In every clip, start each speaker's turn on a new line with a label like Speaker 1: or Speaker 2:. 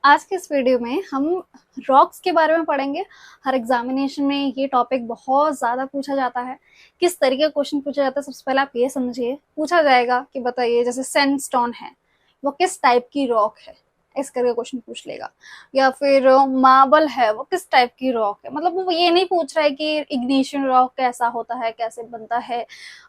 Speaker 1: आज के इस वीडियो में हम रॉक्स के बारे में पढ़ेंगे। हर एग्जामिनेशन में ये टॉपिक बहुत ज़्यादा पूछा जाता है। किस तरीके का क्वेश्चन पूछा जाता है, सबसे पहले आप ये समझिए। पूछा जाएगा कि बताइए, जैसे सैंडस्टोन है वो किस टाइप की रॉक है, इस करके क्वेश्चन पूछ लेगा। या फिर मार्बल है वो किस टाइप की रॉक है। मतलब वो ये नहीं पूछ रहा है कि इग्निशन रॉक कैसा होता है, कैसे बनता है,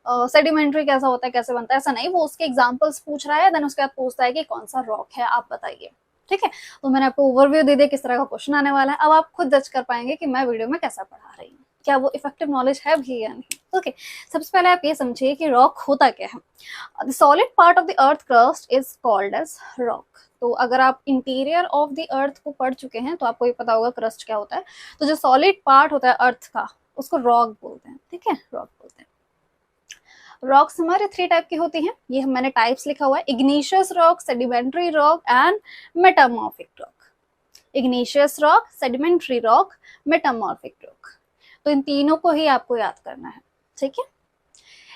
Speaker 1: सेडिमेंट्री कैसा होता है, कैसे बनता है, ऐसा नहीं। वो उसके एग्जाम्पल्स पूछ रहा है, देन उसके बाद पूछता है कि कौन सा रॉक है, आप बताइए। ठीक है, तो मैंने आपको ओवरव्यू दे दिया किस तरह का क्वेश्चन आने वाला है। अब आप खुद जज कर पाएंगे कि मैं वीडियो में कैसा पढ़ा रही हूँ, क्या वो इफेक्टिव नॉलेज है भी या नहीं। ओके, सबसे पहले आप ये समझिए कि रॉक होता क्या है। The solid part of the earth crust is called as rock. तो अगर आप इंटीरियर ऑफ द अर्थ को पढ़ चुके हैं तो आपको ये पता होगा क्रस्ट क्या होता है। तो जो सॉलिड पार्ट होता है अर्थ का, उसको रॉक बोलते हैं। ठीक है, रॉक बोलते हैं। रॉक्स हमारे 3 टाइप की होती हैं, ये मैंने टाइप्स लिखा हुआ है: igneous rock, sedimentary rock and metamorphic rock. Igneous rock, sedimentary rock, metamorphic rock. तो इन तीनों को ही आपको याद करना है। ठीक है,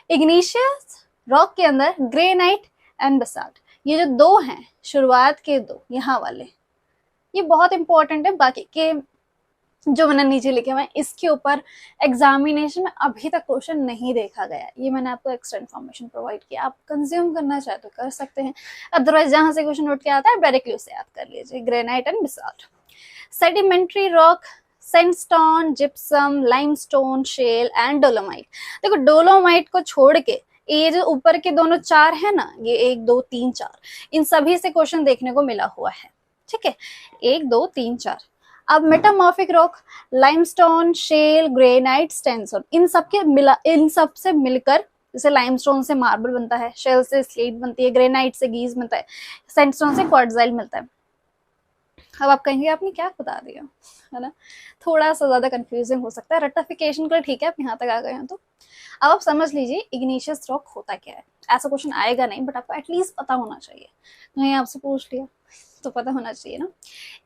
Speaker 1: इग्निशियस रॉक के अंदर ग्रेनाइट एंड बसाल्ट, ये जो दो हैं, शुरुआत के दो यहाँ वाले, ये बहुत इंपॉर्टेंट है। बाकी के जो मैंने नीचे लिखे हुए हैं, इसके ऊपर एग्जामिनेशन में अभी तक क्वेश्चन नहीं देखा गया। ये मैंने आपको एक्स्ट्रा इन्फॉर्मेशन प्रोवाइड किया, आप कंज्यूम करना चाहे तो कर सकते हैं, अदरवाइज जहां से क्वेश्चन नोट किया आता है डायरेक्टली उसे याद कर लीजिए। Granite and basalt. Sedimentary rock, sandstone, gypsum, limestone, shale and dolomite. देखो, डोलोमाइट को छोड़ के ये जो ऊपर के दोनों 4 है ना, ये 1 2 3 4, इन सभी से क्वेश्चन देखने को मिला हुआ है। ठीक है, 1 2 3 4। अब metamorphic rock, limestone, shale, granite, sandstone, इन सब से मिलकर, जैसे लाइमस्टोन से मार्बल बनता है, शेल से स्लेट बनती है, ग्रेनाइट से गीज बनता है, सैंडस्टोन से क्वार्टजाइल मिलता है। अब आप कहेंगे आपने क्या बता दिया, है ना। थोड़ा सा ज्यादा कंफ्यूजिंग हो सकता है, रेक्टिफिकेशन के लिए ठीक है आप यहाँ तक आ गए हैं। तो अब आप समझ लीजिए इग्निशियस रॉक होता क्या है। ऐसा क्वेश्चन आएगा नहीं, बट आपको एटलीस्ट पता होना चाहिए। नहीं आपसे पूछ लिया तो पता होना चाहिए ना।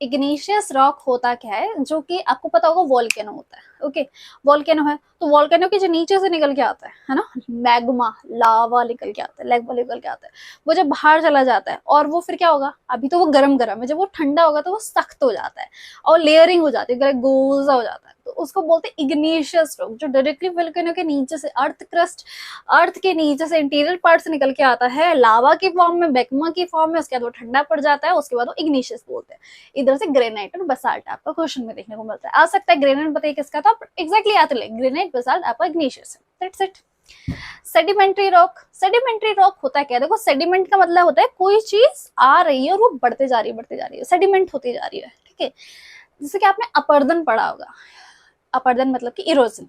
Speaker 1: इग्निशियस रॉक होता क्या है, जो कि आपको पता होगा वोल्केनो होता है। ओके, वोल्केनो है तो वोल्केनो के जो नीचे से निकल के आता है ना, मैग्मा, लावा निकल के आता है, लैवा निकल के आता है। वो जब बाहर चला जाता है और वो फिर क्या होगा, अभी तो वो गरम गरम है, जब वो ठंडा होगा तो वो सख्त हो जाता है और लेयरिंग हो जाती है, गोल सा हो जाता है। तो उसको बोलते हैं इग्निशियस रॉक, जो डायरेक्टली वोल्केनो के नीचे से, अर्थ के नीचे से, इंटीरियर पार्ट से निकल के आता है लावा की फॉर्म में, मैग्मा की फॉर्म में। उसके बाद वो ठंडा पड़ जाता है, उसके बाद वो इग्निशियस बोलते हैं। इधर से ग्रेनाइट और बसाल्ट आपका क्वेश्चन में देखने को मिलता है। आ सकता है ग्रेनाइट बताइए किसका, तो आप एग्जैक्टली याद ले, ग्रेनाइट बसाल्ट आपका इग्निशियस है। That's it. Sedimentary rock, sedimentary rock होता है क्या, देखो सेडिमेंट का मतलब होता है कोई चीज आ रही है और वो बढ़ते जा रही है, बढ़ते जा रही है, सेडिमेंट होती जा रही है। ठीक है, जैसे कि आपने अपरदन पढ़ा होगा। अपरदन मतलब कि इरोजन,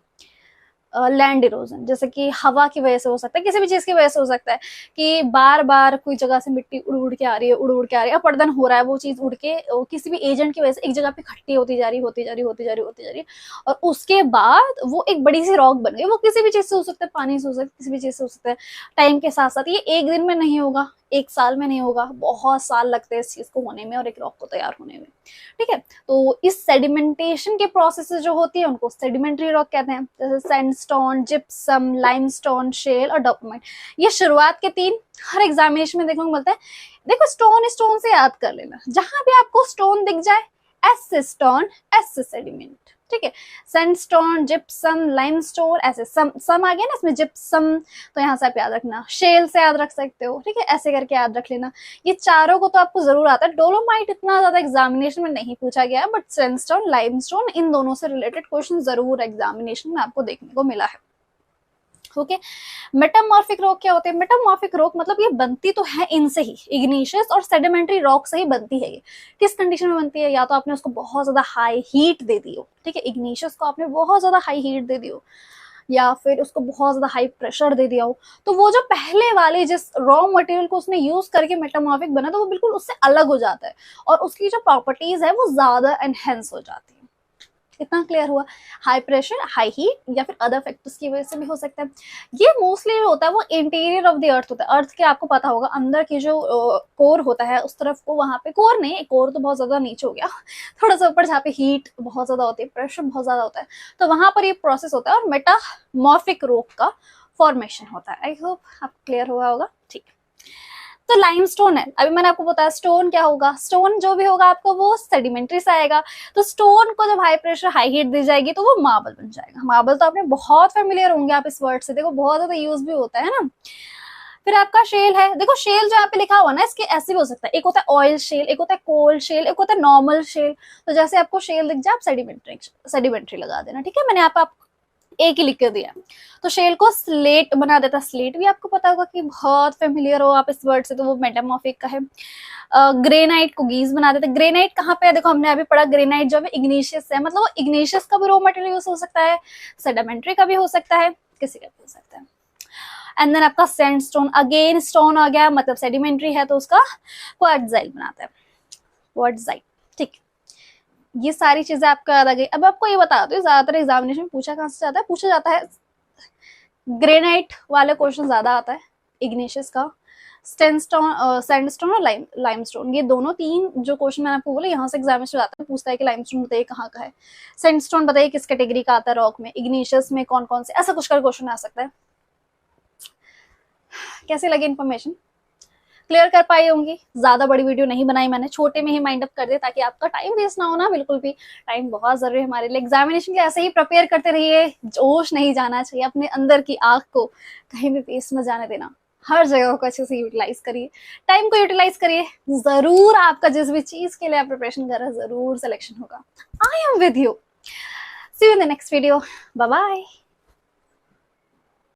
Speaker 1: लैंड इरोजन, जैसे कि हवा की वजह से हो सकता है, किसी भी चीज की वजह से हो सकता है कि बार बार कोई जगह से मिट्टी उड़ उड़ के आ रही है, उड़ उड़ के आ रही है, अपरदन हो रहा है, वो चीज उड़ के किसी भी एजेंट की वजह से एक जगह पे इकट्ठी होती जा रही, होती जा रही, होती जा रही, होती जा रही, और उसके बाद वो एक बड़ी सी रॉक बन गई। वो किसी भी चीज से हो सकता है, पानी से हो सकता है, किसी भी चीज से हो सकता है। टाइम के साथ साथ ये एक दिन में नहीं होगा, एक साल में नहीं होगा, बहुत साल लगते हैं इस चीज को होने में और एक रॉक को तैयार होने में। ठीक है, तो इस सेडिमेंटेशन के प्रोसेस जो होती है उनको सेडिमेंट्री रॉक कहते हैं, जैसे सैंडस्टोन, जिप्सम, लाइमस्टोन, शेल और डॉक्यूमेंट। ये शुरुआत के 3 हर एग्जामिनेशन में देखने को मिलता है। देखो, स्टोन स्टोन से याद कर लेना, जहां भी आपको स्टोन दिख जाए, एस से स्टोन, एस से सेडिमेंट। ठीक है, सैंडस्टोन, जिप्सम, लाइमस्टोन, ऐसे सम आ गया ना इसमें, जिप्सम, तो यहाँ से आप याद रखना, शेल से याद रख सकते हो। ठीक है, ऐसे करके याद रख लेना। ये चारों को तो आपको जरूर आता है। डोलोमाइट इतना ज्यादा एग्जामिनेशन में नहीं पूछा गया है, बट सैंडस्टोन, लाइमस्टोन, इन दोनों से रिलेटेड क्वेश्चन जरूर एग्जामिनेशन में आपको देखने को मिला है। ओके, मेटामॉर्फिक रॉक क्या होते हैं। मेटामॉर्फिक रॉक मतलब ये बनती तो है इनसे ही, इग्निशियस और सेडिमेंट्री रॉक से ही बनती है। ये किस कंडीशन में बनती है, या तो आपने उसको बहुत ज्यादा हाई हीट दे दी हो। ठीक है, इग्निशियस को आपने बहुत ज्यादा हाई हीट दे दी हो, या फिर उसको बहुत ज्यादा हाई प्रेशर दे दिया हो, तो वो जो पहले वाले जिस रॉ मटेरियल को उसने यूज करके मेटामॉर्फिक बना, तो वो बिल्कुल उससे अलग हो जाता है और उसकी जो प्रॉपर्टीज है वो ज्यादा एनहेंस हो जाती है। इतना क्लियर हुआ। हाई प्रेशर, हाई हीट, या फिर अदर फैक्टर्स की वजह से भी हो सकता है। ये मोस्टली होता है वो इंटीरियर ऑफ द अर्थ होता है। अर्थ के आपको पता होगा अंदर की जो कोर होता है उस तरफ को, वहां पे कोर नहीं, कोर तो बहुत ज्यादा नीचे हो गया, थोड़ा सा ऊपर जहाँ पे हीट बहुत ज्यादा होती है, प्रेशर बहुत ज्यादा होता है, तो वहां पर ये प्रोसेस होता है और मेटामॉर्फिक रॉक का फॉर्मेशन होता है। आई होप आप क्लियर हुआ होगा। ठीक, तो लाइमस्टोन है, अभी मैंने आपको बताया स्टोन क्या होगा, स्टोन जो भी होगा आपको वो सेडिमेंट्री से आएगा। तो स्टोन को जब हाई प्रेशर हाई हीट दी जाएगी तो वो मार्बल बन जाएगा। मार्बल तो आपने बहुत फेमिलियर होंगे आप इस वर्ड से, देखो बहुत ज्यादा यूज भी होता है ना। फिर आपका शेल है, देखो शेल जो यहाँ पे लिखा हुआ ना इसके ऐसे भी हो सकता है, एक होता है ऑयल शेल, एक होता है कोल्ड शेल, एक होता है नॉर्मल शेल। तो जैसे आपको शेल दिख जाए आप सेडिमेंट्री लगा देना, ठीक है। मैंने आप एक ही लिख के दिया। तो शेल को स्लेट बना देता, स्लेट भी आपको पता होगा कि बहुत फेमिलियर हो आप इस वर्ड से, तो वो मेटामॉर्फिक का है। ग्रेनाइट को गीज बना देते। ग्रेनाइट कहाँ पे है, देखो हमने अभी पढ़ा ग्रेनाइट जो है इग्निशियस है, मतलब वो इग्निशियस का भी रॉ मटेरियल यूज हो सकता है, सेडिमेंट्री का भी हो सकता है, किसी का भी हो सकता है। एंड देन आपका सैंडस्टोन, अगेन स्टोन आ गया, मतलब सेडिमेंट्री है तो उसका क्वार्टजाइट बनाता है, क्वार्टजाइट, ठीक। ये सारी चीजें आपको याद आ गई। अब आपको ये बता दो ज्यादातर एग्जामिनेशन में पूछा कहां से जाता है, पूछा जाता है ग्रेनाइट वाले क्वेश्चन ज्यादा आता है, इग्निशियस का, सैंडस्टोन और लाइमस्टोन, ये दोनों तीन जो क्वेश्चन मैंने आपको बोला यहाँ से एग्जामिनेशन आता है, पूछता है कि लाइमस्टोन बताइए कहाँ का है, सैंडस्टोन बताइए किस कैटेगरी का आता है रॉक में, इग्निशियस में कौन कौन से, ऐसा कुछ का क्वेश्चन आ सकता है। कैसे लगे इन्फॉर्मेशन, क्लियर कर पाई होंगी। ज्यादा बड़ी वीडियो नहीं बनाई मैंने, छोटे में ही माइंड अप कर दिया ताकि आपका टाइम वेस्ट ना हो ना, बिल्कुल भी टाइम बहुत जरूरी है हमारे लिए। एग्जामिनेशन के ऐसे ही प्रिपेयर करते रहिए, जोश नहीं जाना चाहिए, अपने अंदर की आग को कहीं भी वेस्ट मत जाने देना, हर जगह को अच्छे से यूटिलाइज करिए, टाइम को यूटिलाइज करिए, जरूर आपका जिस भी चीज के लिए आप प्रिपरेशन कर रहे हैं जरूर सिलेक्शन होगा। I am with you, see you in the next video, bye bye.